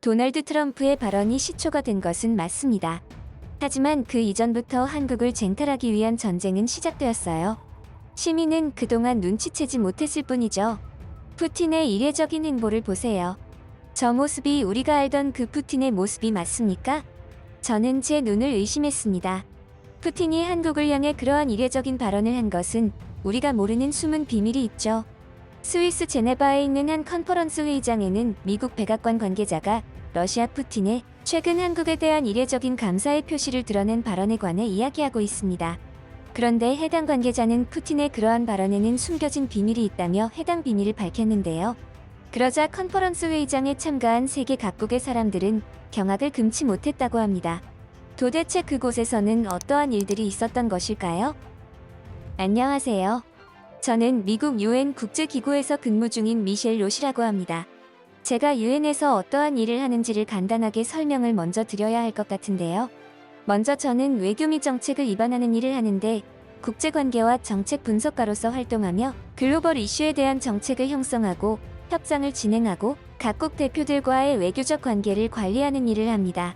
도널드 트럼프의 발언이 시초가 된 것은 맞습니다. 하지만 그 이전부터 한국을 쟁탈하기 위한 전쟁은 시작되었어요. 시민은 그동안 눈치채지 못했을 뿐이죠. 푸틴의 이례적인 행보를 보세요. 저 모습이 우리가 알던 그 푸틴의 모습이 맞습니까? 저는 제 눈을 의심했습니다. 푸틴이 한국을 향해 그러한 이례적인 발언을 한 것은 우리가 모르는 숨은 비밀이 있죠. 스위스 제네바에 있는 한 컨퍼런스 회의장에는 미국 백악관 관계자가 러시아 푸틴의 최근 한국에 대한 이례적인 감사의 표시를 드러낸 발언에 관해 이야기하고 있습니다. 그런데 해당 관계자는 푸틴의 그러한 발언에는 숨겨진 비밀이 있다며 해당 비밀을 밝혔는데요. 그러자 컨퍼런스 회의장에 참가한 세계 각국의 사람들은 경악을 금치 못했다고 합니다. 도대체 그곳에서는 어떠한 일들이 있었던 것일까요? 안녕하세요. 저는 미국 UN 국제기구에서 근무 중인 미셸 로시라고 합니다. 제가 UN에서 어떠한 일을 하는지를 간단하게 설명을 먼저 드려야 할 것 같은데요. 먼저 저는 외교 및 정책을 입안하는 일을 하는데 국제관계와 정책 분석가로서 활동하며 글로벌 이슈에 대한 정책을 형성하고 협상을 진행하고 각국 대표들과의 외교적 관계를 관리하는 일을 합니다.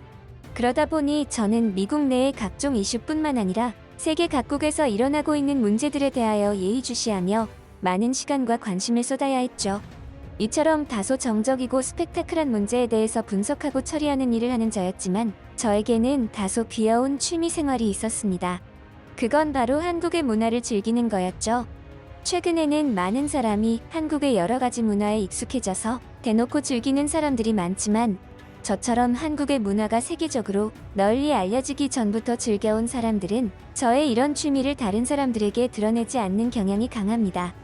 그러다 보니 저는 미국 내의 각종 이슈뿐만 아니라 세계 각국에서 일어나고 있는 문제들에 대하여 예의주시하며 많은 시간과 관심을 쏟아야 했죠. 이처럼 다소 정적이고 스펙타클한 문제에 대해서 분석하고 처리하는 일을 하는 저였지만 저에게는 다소 귀여운 취미 생활이 있었습니다. 그건 바로 한국의 문화를 즐기는 거였죠. 최근에는 많은 사람이 한국의 여러 가지 문화에 익숙해져서 대놓고 즐기는 사람들이 많지만 저처럼 한국의 문화가 세계적으로 널리 알려지기 전부터 즐겨온 사람들은 저의 이런 취미를 다른 사람들에게 드러내지 않는 경향이 강합니다.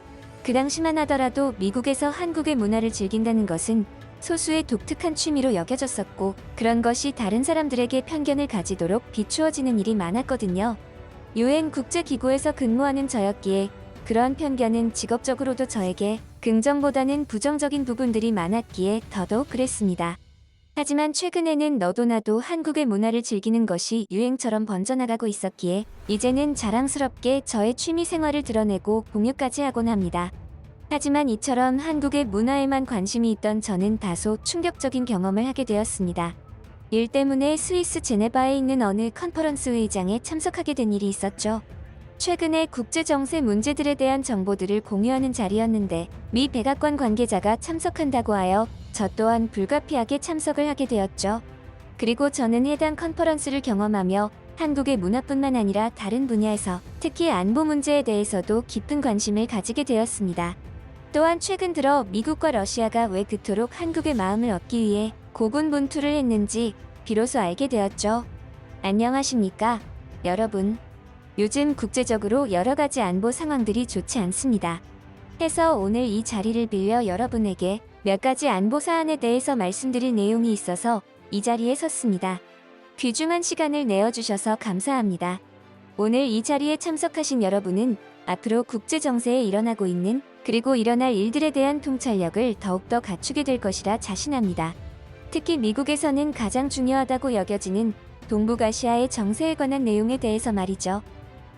그 당시만 하더라도 미국에서 한국의 문화를 즐긴다는 것은 소수의 독특한 취미로 여겨졌었고 그런 것이 다른 사람들에게 편견을 가지도록 비추어지는 일이 많았거든요. UN 국제기구에서 근무하는 저였기에 그러한 편견은 직업적으로도 저에게 긍정보다는 부정적인 부분들이 많았기에 더더욱 그랬습니다. 하지만 최근에는 너도 나도 한국의 문화를 즐기는 것이 유행처럼 번져나가고 있었기에 이제는 자랑스럽게 저의 취미 생활을 드러내고 공유까지 하곤 합니다. 하지만 이처럼 한국의 문화에만 관심이 있던 저는 다소 충격적인 경험을 하게 되었습니다. 일 때문에 스위스 제네바에 있는 어느 컨퍼런스 회의장에 참석하게 된 일이 있었죠. 최근에 국제정세 문제들에 대한 정보들을 공유하는 자리였는데 미 백악관 관계자가 참석한다고 하여 저 또한 불가피하게 참석을 하게 되었죠. 그리고 저는 해당 컨퍼런스를 경험하며 한국의 문화뿐만 아니라 다른 분야에서 특히 안보 문제에 대해서도 깊은 관심을 가지게 되었습니다. 또한 최근 들어 미국과 러시아가 왜 그토록 한국의 마음을 얻기 위해 고군분투를 했는지 비로소 알게 되었죠. 안녕하십니까, 여러분. 요즘 국제적으로 여러 가지 안보 상황들이 좋지 않습니다. 해서 오늘 이 자리를 빌려 여러분에게 몇 가지 안보 사안에 대해서 말씀드릴 내용이 있어서 이 자리에 섰습니다. 귀중한 시간을 내어주셔서 감사합니다. 오늘 이 자리에 참석하신 여러분은 앞으로 국제정세에 일어나고 있는 그리고 일어날 일들에 대한 통찰력을 더욱더 갖추게 될 것이라 자신합니다. 특히 미국에서는 가장 중요하다고 여겨지는 동북아시아의 정세에 관한 내용에 대해서 말이죠.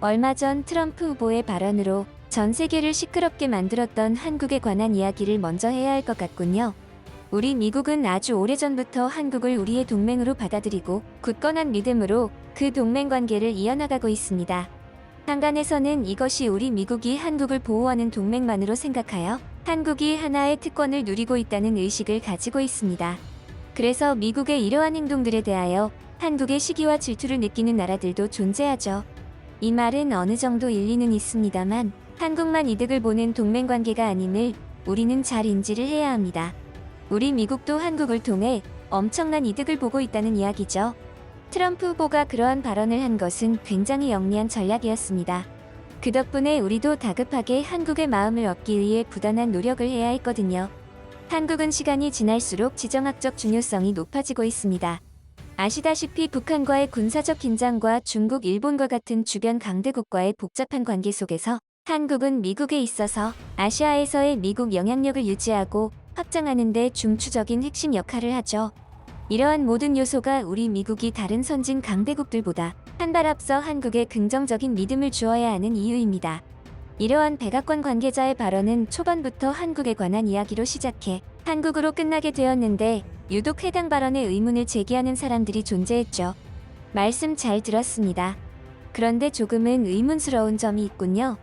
얼마 전 트럼프 후보의 발언으로 전 세계를 시끄럽게 만들었던 한국에 관한 이야기를 먼저 해야 할 것 같군요. 우리 미국은 아주 오래전부터 한국을 우리의 동맹으로 받아들이고 굳건한 믿음으로 그 동맹 관계를 이어나가고 있습니다. 한간에서는 이것이 우리 미국이 한국을 보호하는 동맹만으로 생각하여 한국이 하나의 특권을 누리고 있다는 의식을 가지고 있습니다. 그래서 미국의 이러한 행동들에 대하여 한국의 시기와 질투를 느끼는 나라들도 존재하죠. 이 말은 어느 정도 일리는 있습니다만 한국만 이득을 보는 동맹관계가 아님을 우리는 잘 인지를 해야 합니다. 우리 미국도 한국을 통해 엄청난 이득을 보고 있다는 이야기죠. 트럼프 후보가 그러한 발언을 한 것은 굉장히 영리한 전략이었습니다. 그 덕분에 우리도 다급하게 한국의 마음을 얻기 위해 부단한 노력을 해야 했거든요. 한국은 시간이 지날수록 지정학적 중요성이 높아지고 있습니다. 아시다시피 북한과의 군사적 긴장과 중국, 일본과 같은 주변 강대국과의 복잡한 관계 속에서 한국은 미국에 있어서 아시아에서의 미국 영향력을 유지하고 확장하는 데 중추적인 핵심 역할을 하죠. 이러한 모든 요소가 우리 미국이 다른 선진 강대국들보다 한 발 앞서 한국에 긍정적인 믿음을 주어야 하는 이유입니다. 이러한 백악관 관계자의 발언은 초반부터 한국에 관한 이야기로 시작해 한국으로 끝나게 되었는데 유독 해당 발언에 의문을 제기하는 사람들이 존재했죠. 말씀 잘 들었습니다. 그런데 조금은 의문스러운 점이 있군요.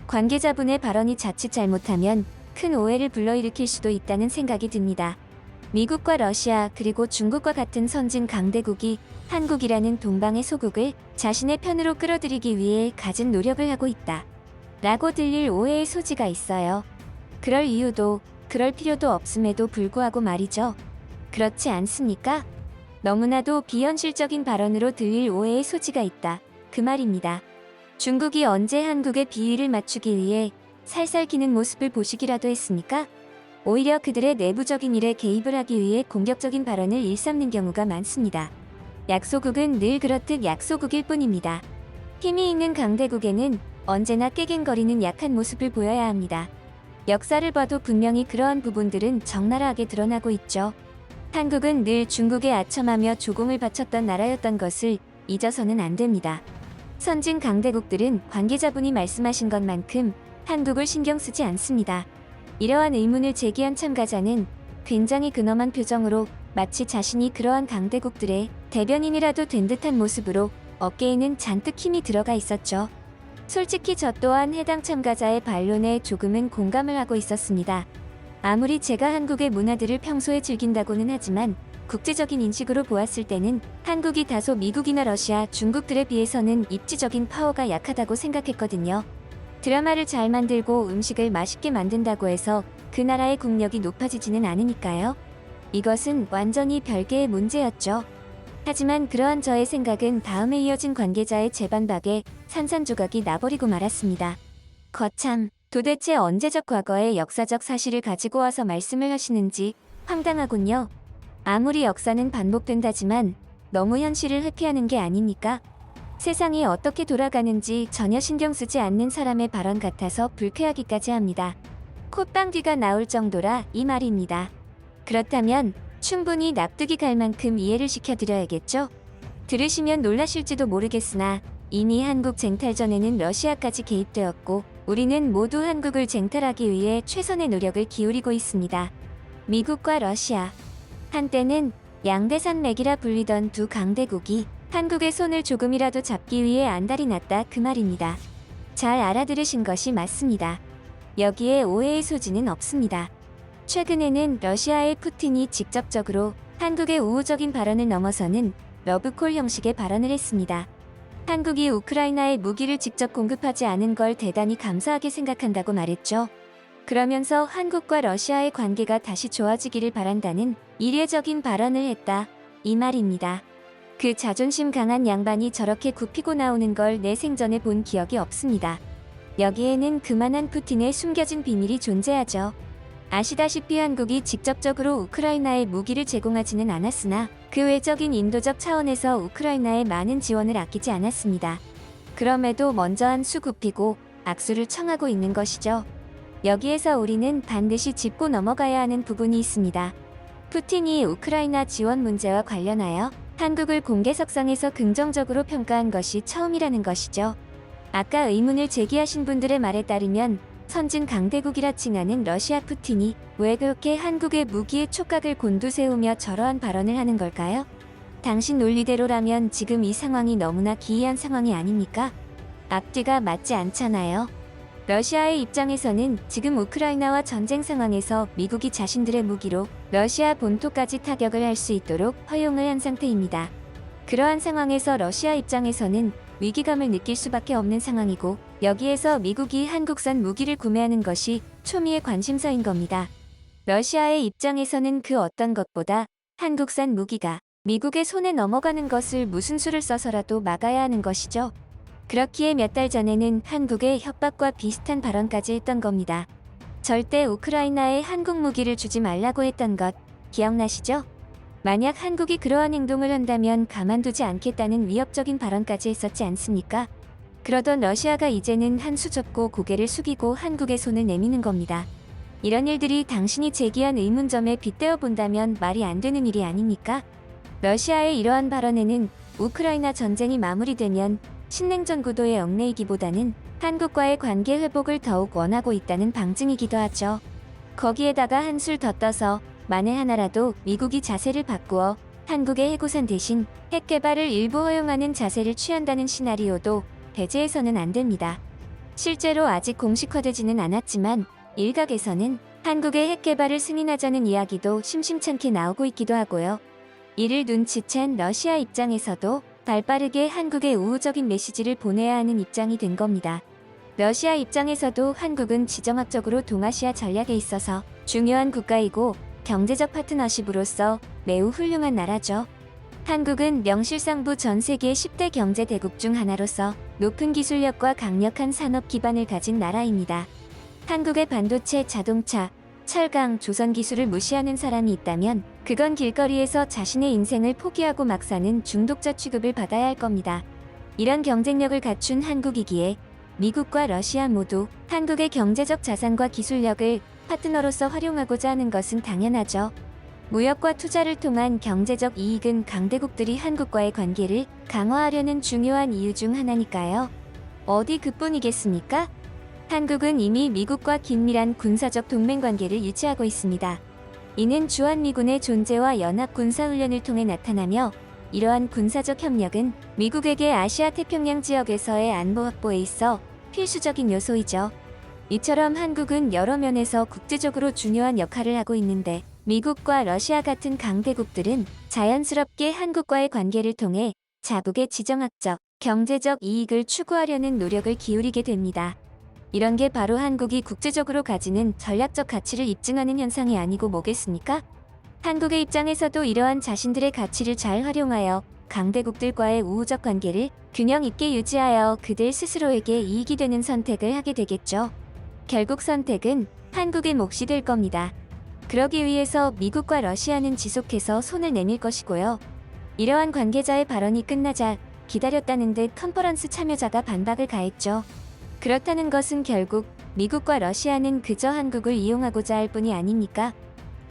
관계자분의 발언이 자칫 잘못하면 큰 오해를 불러일으킬 수도 있다는 생각이 듭니다. 미국과 러시아 그리고 중국과 같은 선진 강대국이 한국이라는 동방의 소국을 자신의 편으로 끌어들이기 위해 갖은 노력을 하고 있다. 라고 들릴 오해의 소지가 있어요. 그럴 이유도 그럴 필요도 없음에도 불구하고 말이죠. 그렇지 않습니까? 너무나도 비현실적인 발언으로 들릴 오해의 소지가 있다. 그 말입니다. 중국이 언제 한국의 비위를 맞추기 위해 살살 기는 모습을 보시기라도 했습니까? 오히려 그들의 내부적인 일에 개입을 하기 위해 공격적인 발언을 일삼는 경우가 많습니다. 약소국은 늘 그렇듯 약소국일 뿐입니다. 힘이 있는 강대국에는 언제나 깨갱거리는 약한 모습을 보여야 합니다. 역사를 봐도 분명히 그러한 부분들은 적나라하게 드러나고 있죠. 한국은 늘 중국에 아첨하며 조공을 바쳤던 나라였던 것을 잊어서는 안 됩니다. 선진 강대국들은 관계자분이 말씀하신 것만큼 한국을 신경 쓰지 않습니다. 이러한 의문을 제기한 참가자는 굉장히 근엄한 표정으로 마치 자신이 그러한 강대국들의 대변인이라도 된 듯한 모습으로 어깨에는 잔뜩 힘이 들어가 있었죠. 솔직히 저 또한 해당 참가자의 반론에 조금은 공감을 하고 있었습니다. 아무리 제가 한국의 문화들을 평소에 즐긴다고는 하지만 국제적인 인식으로 보았을 때는 한국이 다소 미국이나 러시아, 중국들에 비해서는 입지적인 파워가 약하다고 생각했거든요. 드라마를 잘 만들고 음식을 맛있게 만든다고 해서 그 나라의 국력이 높아지지는 않으니까요. 이것은 완전히 별개의 문제였죠. 하지만 그러한 저의 생각은 다음에 이어진 관계자의 재반박에 산산조각이 나버리고 말았습니다. 거참, 도대체 언제적 과거의 역사적 사실을 가지고 와서 말씀을 하시는지 황당하군요. 아무리 역사는 반복된다지만 너무 현실을 회피하는 게 아닙니까? 세상이 어떻게 돌아가는지 전혀 신경 쓰지 않는 사람의 발언 같아서 불쾌하기까지 합니다. 콧방귀가 나올 정도라 이 말입니다. 그렇다면 충분히 납득이 갈 만큼 이해를 시켜드려야겠죠? 들으시면 놀라실지도 모르겠으나 이미 한국 쟁탈 전에는 러시아까지 개입되었고 우리는 모두 한국을 쟁탈하기 위해 최선의 노력을 기울이고 있습니다. 미국과 러시아. 한때는 양대산맥이라 불리던 두 강대국이 한국의 손을 조금이라도 잡기 위해 안달이 났다 그 말입니다. 잘 알아들으신 것이 맞습니다. 여기에 오해의 소지는 없습니다. 최근에는 러시아의 푸틴이 직접적으로 한국의 우호적인 발언을 넘어서는 러브콜 형식의 발언을 했습니다. 한국이 우크라이나에 무기를 직접 공급하지 않은 걸 대단히 감사하게 생각한다고 말했죠. 그러면서 한국과 러시아의 관계가 다시 좋아지기를 바란다는 이례적인 발언을 했다. 이 말입니다. 그 자존심 강한 양반이 저렇게 굽히고 나오는 걸 내 생전에 본 기억이 없습니다. 여기에는 그만한 푸틴의 숨겨진 비밀이 존재하죠. 아시다시피 한국이 직접적으로 우크라이나에 무기를 제공하지는 않았으나 그 외적인 인도적 차원에서 우크라이나에 많은 지원을 아끼지 않았습니다. 그럼에도 먼저 한 수 굽히고 악수를 청하고 있는 것이죠. 여기에서 우리는 반드시 짚고 넘어가야 하는 부분이 있습니다. 푸틴이 우크라이나 지원 문제와 관련하여 한국을 공개석상에서 긍정적으로 평가한 것이 처음이라는 것이죠. 아까 의문을 제기하신 분들의 말에 따르면 선진 강대국이라 칭하는 러시아 푸틴이 왜 그렇게 한국의 무기의 촉각을 곤두세우며 저러한 발언을 하는 걸까요? 당신 논리대로라면 지금 이 상황이 너무나 기이한 상황이 아닙니까? 앞뒤가 맞지 않잖아요. 러시아의 입장에서는 지금 우크라이나와 전쟁 상황에서 미국이 자신들의 무기로 러시아 본토까지 타격을 할 수 있도록 허용을 한 상태입니다. 그러한 상황에서 러시아 입장에서는 위기감을 느낄 수밖에 없는 상황이고 여기에서 미국이 한국산 무기를 구매하는 것이 초미의 관심사인 겁니다. 러시아의 입장에서는 그 어떤 것보다 한국산 무기가 미국의 손에 넘어가는 것을 무슨 수를 써서라도 막아야 하는 것이죠. 그렇기에 몇 달 전에는 한국의 협박과 비슷한 발언까지 했던 겁니다. 절대 우크라이나에 한국 무기를 주지 말라고 했던 것 기억나시죠? 만약 한국이 그러한 행동을 한다면 가만두지 않겠다는 위협적인 발언까지 했었지 않습니까? 그러던 러시아가 이제는 한 수 접고 고개를 숙이고 한국의 손을 내미는 겁니다. 이런 일들이 당신이 제기한 의문점에 빗대어 본다면 말이 안 되는 일이 아닙니까? 러시아의 이러한 발언에는 우크라이나 전쟁이 마무리되면 신냉전 구도에 얽매이기보다는 한국과의 관계 회복을 더욱 원하고 있다는 방증이기도 하죠. 거기에다가 한술 더 떠서 만에 하나라도 미국이 자세를 바꾸어 한국의 해구산 대신 핵 개발을 일부 허용하는 자세를 취한다는 시나리오도 배제해서는 안 됩니다. 실제로 아직 공식화되지는 않았지만 일각에서는 한국의 핵 개발을 승인하자는 이야기도 심심찮게 나오고 있기도 하고요. 이를 눈치챈 러시아 입장에서도 발빠르게 한국에 우호적인 메시지를 보내야 하는 입장이 된 겁니다. 러시아 입장에서도 한국은 지정학적으로 동아시아 전략에 있어서 중요한 국가이고 경제적 파트너십으로서 매우 훌륭한 나라죠. 한국은 명실상부 전 세계 10대 경제 대국 중 하나로서 높은 기술력과 강력한 산업 기반을 가진 나라입니다. 한국의 반도체, 자동차, 철강, 조선 기술을 무시하는 사람이 있다면 그건 길거리에서 자신의 인생을 포기하고 막 사는 중독자 취급을 받아야 할 겁니다. 이런 경쟁력을 갖춘 한국이기에 미국과 러시아 모두 한국의 경제적 자산과 기술력을 파트너로서 활용하고자 하는 것은 당연하죠. 무역과 투자를 통한 경제적 이익은 강대국들이 한국과의 관계를 강화하려는 중요한 이유 중 하나니까요. 어디 그뿐이겠습니까? 한국은 이미 미국과 긴밀한 군사적 동맹관계를 유지하고 있습니다. 이는 주한미군의 존재와 연합군사훈련을 통해 나타나며 이러한 군사적 협력은 미국에게 아시아 태평양 지역에서의 안보 확보에 있어 필수적인 요소이죠. 이처럼 한국은 여러 면에서 국제적으로 중요한 역할을 하고 있는데 미국과 러시아 같은 강대국들은 자연스럽게 한국과의 관계를 통해 자국의 지정학적, 경제적 이익을 추구하려는 노력을 기울이게 됩니다. 이런 게 바로 한국이 국제적으로 가지는 전략적 가치를 입증하는 현상이 아니고 뭐겠습니까? 한국의 입장에서도 이러한 자신들의 가치를 잘 활용하여 강대국들과의 우호적 관계를 균형 있게 유지하여 그들 스스로에게 이익이 되는 선택을 하게 되겠죠. 결국 선택은 한국의 몫이 될 겁니다. 그러기 위해서 미국과 러시아는 지속해서 손을 내밀 것이고요. 이러한 관계자의 발언이 끝나자 기다렸다는 듯 컨퍼런스 참여자가 반박을 가했죠. 그렇다는 것은 결국 미국과 러시아는 그저 한국을 이용하고자 할 뿐이 아닙니까?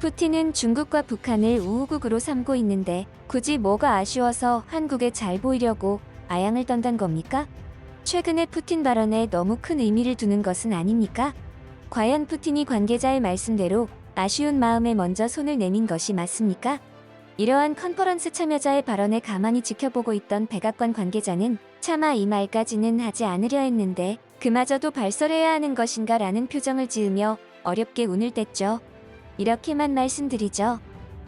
푸틴은 중국과 북한을 우호국으로 삼고 있는데 굳이 뭐가 아쉬워서 한국에 잘 보이려고 아양을 떤단 겁니까? 최근의 푸틴 발언에 너무 큰 의미를 두는 것은 아닙니까? 과연 푸틴이 관계자의 말씀대로 아쉬운 마음에 먼저 손을 내민 것이 맞습니까? 이러한 컨퍼런스 참여자의 발언에 가만히 지켜보고 있던 백악관 관계자는 차마 이 말까지는 하지 않으려 했는데 그마저도 발설해야 하는 것인가 라는 표정을 지으며 어렵게 운을 뗐죠. 이렇게만 말씀드리죠.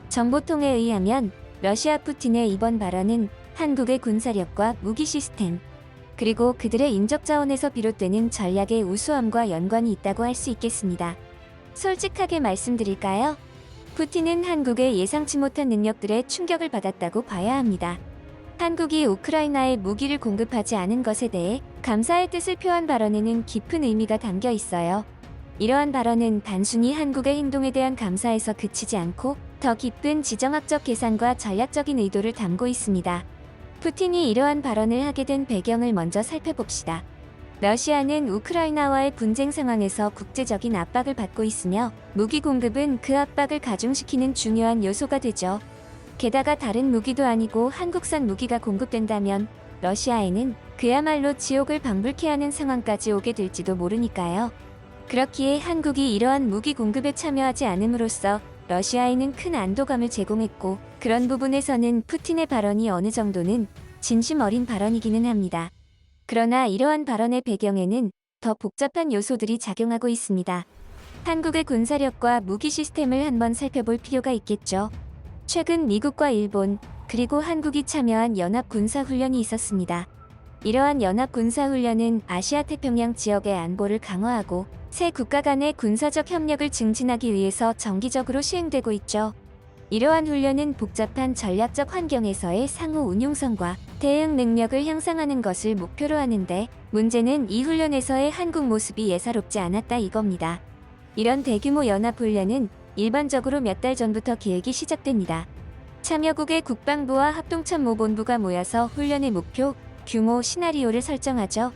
정보통에 의하면 러시아 푸틴의 이번 발언은 한국의 군사력과 무기 시스템, 그리고 그들의 인적 자원에서 비롯되는 전략의 우수함과 연관이 있다고 할 수 있겠습니다. 솔직하게 말씀드릴까요? 푸틴은 한국의 예상치 못한 능력들에 충격을 받았다고 봐야 합니다. 한국이 우크라이나에 무기를 공급하지 않은 것에 대해 감사의 뜻을 표한 발언에는 깊은 의미가 담겨 있어요. 이러한 발언은 단순히 한국의 행동에 대한 감사에서 그치지 않고 더 깊은 지정학적 계산과 전략적인 의도를 담고 있습니다. 푸틴이 이러한 발언을 하게 된 배경을 먼저 살펴봅시다. 러시아는 우크라이나와의 분쟁 상황에서 국제적인 압박을 받고 있으며 무기 공급은 그 압박을 가중시키는 중요한 요소가 되죠. 게다가 다른 무기도 아니고 한국산 무기가 공급된다면 러시아에는 그야말로 지옥을 방불케 하는 상황까지 오게 될지도 모르니까요. 그렇기에 한국이 이러한 무기 공급에 참여하지 않음으로써 러시아에는 큰 안도감을 제공했고 그런 부분에서는 푸틴의 발언이 어느 정도는 진심 어린 발언이기는 합니다. 그러나 이러한 발언의 배경에는 더 복잡한 요소들이 작용하고 있습니다. 한국의 군사력과 무기 시스템을 한번 살펴볼 필요가 있겠죠. 최근 미국과 일본, 그리고 한국이 참여한 연합군사훈련이 있었습니다. 이러한 연합군사훈련은 아시아 태평양 지역의 안보를 강화하고 세 국가 간의 군사적 협력을 증진하기 위해서 정기적으로 시행되고 있죠. 이러한 훈련은 복잡한 전략적 환경에서의 상호 운용성과 대응 능력을 향상하는 것을 목표로 하는데 문제는 이 훈련에서의 한국 모습이 예사롭지 않았다 이겁니다. 이런 대규모 연합훈련은 일반적으로 몇 달 전부터 계획이 시작됩니다. 참여국의 국방부와 합동참모본부가 모여서 훈련의 목표, 규모, 시나리오를 설정하죠.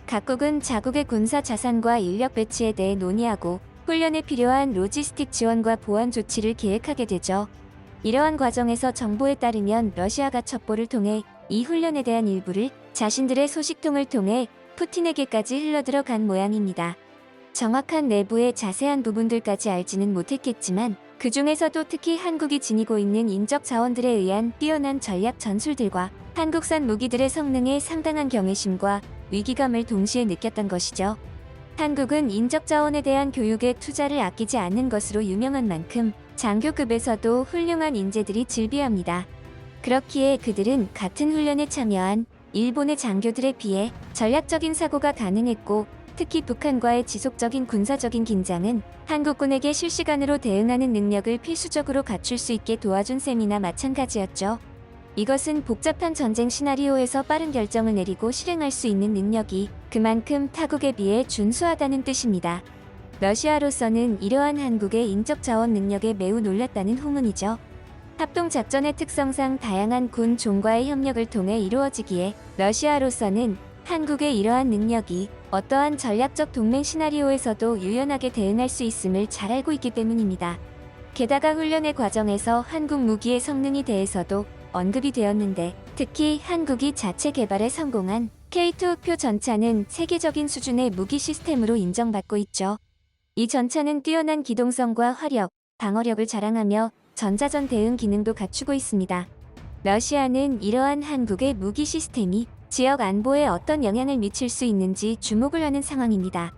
각국은 자국의 군사 자산과 인력 배치에 대해 논의하고 훈련에 필요한 로지스틱 지원과 보안 조치를 계획하게 되죠. 이러한 과정에서 정보에 따르면 러시아가 첩보를 통해 이 훈련에 대한 일부를 자신들의 소식통을 통해 푸틴에게까지 흘러들어간 모양입니다. 정확한 내부의 자세한 부분들까지 알지는 못했겠지만 그 중에서도 특히 한국이 지니고 있는 인적 자원들에 의한 뛰어난 전략 전술들과 한국산 무기들의 성능에 상당한 경외심과 위기감을 동시에 느꼈던 것이죠. 한국은 인적 자원에 대한 교육에 투자를 아끼지 않는 것으로 유명한 만큼 장교급에서도 훌륭한 인재들이 즐비합니다. 그렇기에 그들은 같은 훈련에 참여한 일본의 장교들에 비해 전략적인 사고가 가능했고, 특히 북한과의 지속적인 군사적인 긴장은 한국군에게 실시간으로 대응하는 능력을 필수적으로 갖출 수 있게 도와준 셈이나 마찬가지였죠. 이것은 복잡한 전쟁 시나리오에서 빠른 결정을 내리고 실행할 수 있는 능력이 그만큼 타국에 비해 준수하다는 뜻입니다. 러시아로서는 이러한 한국의 인적 자원 능력에 매우 놀랐다는 후문이죠. 합동작전의 특성상 다양한 군 종과의 협력을 통해 이루어지기에 러시아로서는 한국의 이러한 능력이 어떠한 전략적 동맹 시나리오에서도 유연하게 대응할 수 있음을 잘 알고 있기 때문입니다. 게다가 훈련의 과정에서 한국 무기의 성능에 대해서도 언급이 되었는데, 특히 한국이 자체 개발에 성공한 K2표 전차는 세계적인 수준의 무기 시스템으로 인정받고 있죠. 이 전차는 뛰어난 기동성과 화력, 방어력을 자랑하며 전자전 대응 기능도 갖추고 있습니다. 러시아는 이러한 한국의 무기 시스템이 지역 안보에 어떤 영향을 미칠 수 있는지 주목을 하는 상황입니다.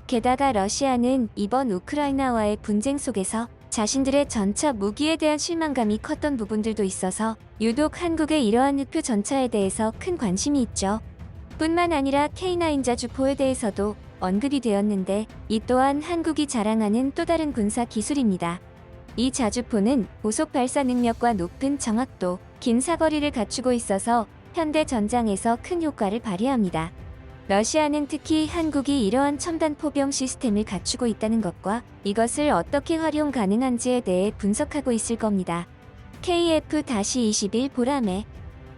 게다가 러시아는 이번 우크라이나와의 분쟁 속에서 자신들의 전차 무기에 대한 실망감이 컸던 부분들도 있어서 유독 한국의 이러한 흑표 전차에 대해서 큰 관심이 있죠. 뿐만 아니라 K9 자주포에 대해서도 언급이 되었는데, 이 또한 한국이 자랑하는 또 다른 군사 기술입니다. 이 자주포는 고속 발사 능력과 높은 정확도, 긴 사거리를 갖추고 있어서 현대 전장에서 큰 효과를 발휘합니다. 러시아는 특히 한국이 이러한 첨단 포병 시스템을 갖추고 있다는 것과 이것을 어떻게 활용 가능한지에 대해 분석하고 있을 겁니다. KF-21 보라매.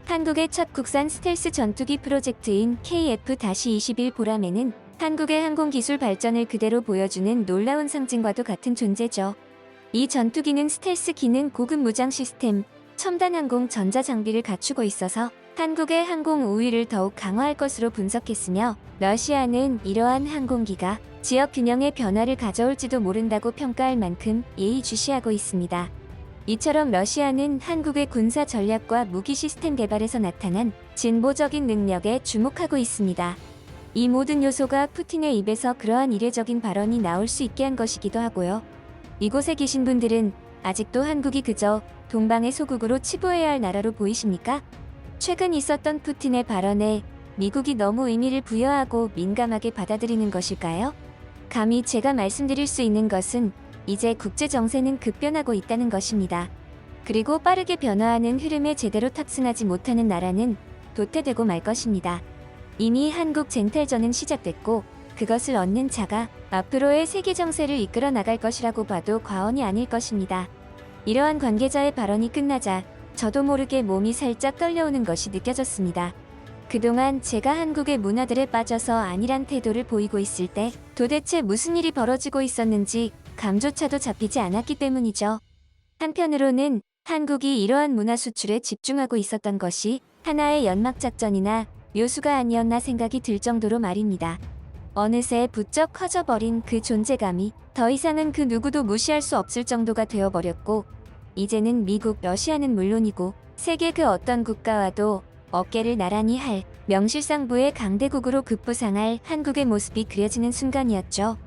한국의 첫 국산 스텔스 전투기 프로젝트인 KF-21 보라매는 한국의 항공기술 발전을 그대로 보여주는 놀라운 상징과도 같은 존재죠. 이 전투기는 스텔스 기능, 고급 무장 시스템, 첨단 항공 전자 장비를 갖추고 있어서 한국의 항공 우위를 더욱 강화할 것으로 분석했으며, 러시아는 이러한 항공기가 지역 균형의 변화를 가져올지도 모른다고 평가할 만큼 예의주시하고 있습니다. 이처럼 러시아는 한국의 군사 전략과 무기 시스템 개발에서 나타난 진보적인 능력에 주목하고 있습니다. 이 모든 요소가 푸틴의 입에서 그러한 이례적인 발언이 나올 수 있게 한 것이기도 하고요. 이곳에 계신 분들은 아직도 한국이 그저 동방의 소국으로 치부해야 할 나라로 보이십니까? 최근 있었던 푸틴의 발언에 미국이 너무 의미를 부여하고 민감하게 받아들이는 것일까요? 감히 제가 말씀드릴 수 있는 것은 이제 국제 정세는 급변하고 있다는 것입니다. 그리고 빠르게 변화하는 흐름에 제대로 탑승하지 못하는 나라는 도태되고 말 것입니다. 이미 한국 쟁탈전은 시작됐고, 그것을 얻는 자가 앞으로의 세계 정세를 이끌어 나갈 것이라고 봐도 과언이 아닐 것입니다. 이러한 관계자의 발언이 끝나자 저도 모르게 몸이 살짝 떨려오는 것이 느껴졌습니다. 그동안 제가 한국의 문화들에 빠져서 안일한 태도를 보이고 있을 때 도대체 무슨 일이 벌어지고 있었는지 감조차도 잡히지 않았기 때문이죠. 한편으로는 한국이 이러한 문화 수출에 집중하고 있었던 것이 하나의 연막작전이나 묘수가 아니었나 생각이 들 정도로 말입니다. 어느새 부쩍 커져버린 그 존재감이 더 이상은 그 누구도 무시할 수 없을 정도가 되어버렸고, 이제는 미국, 러시아는 물론이고 세계 그 어떤 국가와도 어깨를 나란히 할 명실상부의 강대국으로 급부상할 한국의 모습이 그려지는 순간이었죠.